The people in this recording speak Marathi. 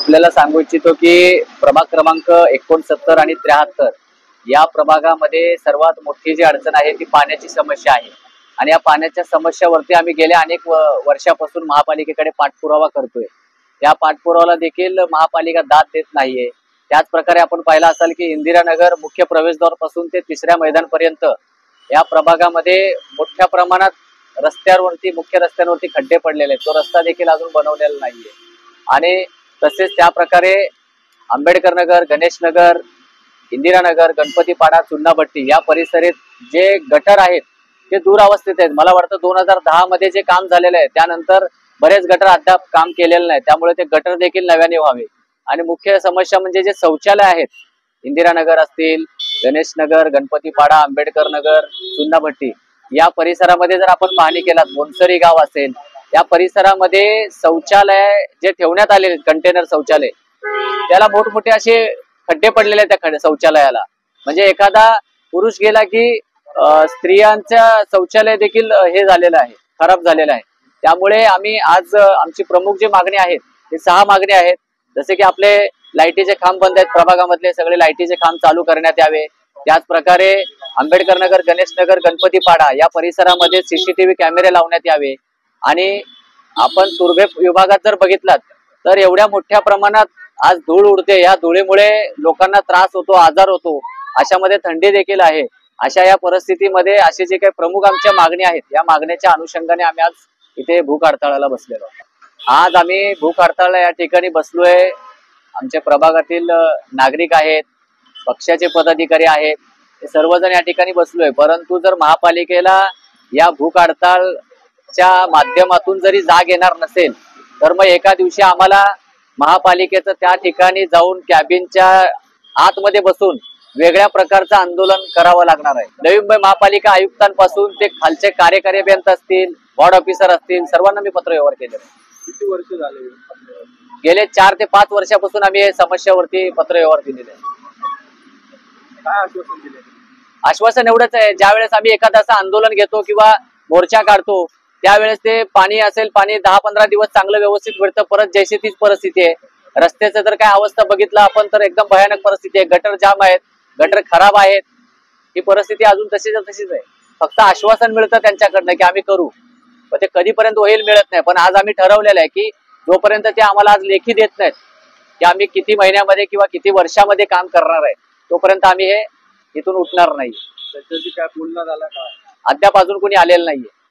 आपल्याला सांगू इच्छितो की प्रभाग क्रमांक 69 आणि 73 या प्रभागामध्ये सर्वात मोठी जी अडचण आहे ती पाण्याची समस्या आहे। आणि या पाण्याच्या समस्यावरती आम्ही गेल्या अनेक वर्षापासून महापालिकेकडे पाठपुरावा करतोय। या पाठपुरावाला देखील महापालिका दाद देत नाहीये। त्याच प्रकारे आपण पाहिला असाल की इंदिरानगर मुख्य प्रवेशद्वार पासून ते तिसऱ्या मैदान पर्यंत या प्रभागामध्ये मोठ्या प्रमाणात रस्त्यांवरती मुख्य रस्त्यांवरती खड्डे पडलेले आहेत। तो रस्ता देखील अजून बनवलेला नाहीये। आणि तसेच त्या प्रकारे आंबेडकर नगर, गणेश नगर, इंदिरानगर, गणपतीपाडा, चुन्नाभट्टी या परिसरात जे गटर आहेत ते दूर अवस्थेत आहेत। मला वाटतं 2010 मध्ये जे काम झालेलं आहे त्यानंतर बरेच गटर अद्याप काम केलेलं नाही, त्यामुळे ते गटर देखील नव्याने व्हावे। आणि मुख्य समस्या म्हणजे जे शौचालय आहेत इंदिरानगर असतील, गणेश नगर, गणपतीपाडा, आंबेडकर नगर, चुन्नाभट्टी या परिसरामध्ये जर आपण पाहणी केलात, मोनसरी गाव असेल, या परिसरामध्ये शौचालय जे ठेवण्यात आलेले कंटेनर शौचालय त्याला मोठमोठे असे खड्डे पडलेले आहेत त्या शौचालयाला। म्हणजे एखादा पुरुष गेला की स्त्रियांच्या शौचालय देखील हे झालेलं आहे, खराब झालेलं आहे। त्यामुळे आम्ही आज आमची प्रमुख जी मागणी आहेत ते 6 मागणी आहेत। जसे की आपले लाईटीचे खांब बंद आहेत, प्रभागामधले सगळे लाईटीचे खांब चालू करण्यात यावे। त्याच प्रकारे आंबेडकर नगर, गणेश नगर, गणपतीपाडा या परिसरामध्ये सीसीटीव्ही कॅमेरे लावण्यात यावे। आणि आपण तुर्भे विभागात जर बघितलात तर एवढ्या मोठ्या प्रमाणात आज धूळ उडते, या धुळीमुळे लोकांना त्रास होतो, आजार होतो, अशामध्ये थंडी देखील आहे। अशा या परिस्थितीमध्ये असे जे काही प्रमुख आमच्या मागणी आहेत या मागण्याच्या अनुषंगाने आम्ही आज इथे भूक हडताळाला बसलेलो आहोत। आज आम्ही भूक हडताळला या ठिकाणी बसलोय। आमच्या प्रभागातील नागरिक आहेत, पक्षाचे पदाधिकारी आहेत, हे सर्वजण या ठिकाणी बसलोय। परंतु जर महापालिकेला या भूक हडताळच्या माध्यमातून जरी जाग येणार नसेल तर मग एका दिवशी आम्हाला महापालिकेचं त्या ठिकाणी जाऊन कॅबिनच्या आतमध्ये बसून वेगळ्या प्रकारचं आंदोलन करावं लागणार आहे। नवी मुंबई महापालिका आयुक्तांपासून ते खालचे कार्यकारी अभियंता असतील, वॉर्ड ऑफिसर असतील, सर्वांना मी पत्रव्यवहार केले। किती वर्ष झाले? गेले 4 ते 5 वर्षापासून आम्ही या समस्यावरती पत्रव्यवहार दिलेले आहे। काय आश्वासन दिले? आश्वासन एवढंच आहे, ज्यावेळेस आम्ही एखादा असं आंदोलन घेतो किंवा मोर्चा काढतो त्यावेळेस ते पाणी असेल, पाणी 10-15 दिवस चांगलं व्यवस्थित मिळतं, परत जैसी तीच परिस्थिती आहे। रस्त्याचं जर काय अवस्था बघितलं आपण तर एकदम भयानक परिस्थिती आहे। गटर जाम आहेत, गटर खराब आहेत, ही परिस्थिती अजून तशीच आहे। फक्त आश्वासन मिळतं त्यांच्याकडनं की आम्ही करू, पण ते कधीपर्यंत होईल मिळत नाही। पण आज आम्ही ठरवलेलं आहे की जोपर्यंत ते आम्हाला आज लेखी देत नाहीत की आम्ही किती महिन्यामध्ये किंवा किती वर्षामध्ये काम करणार आहे तोपर्यंत आम्ही हे इथून उठणार नाही। त्याच्याशी काय बोलणं झालं का? अद्याप अजून कोणी आलेलं नाहीये।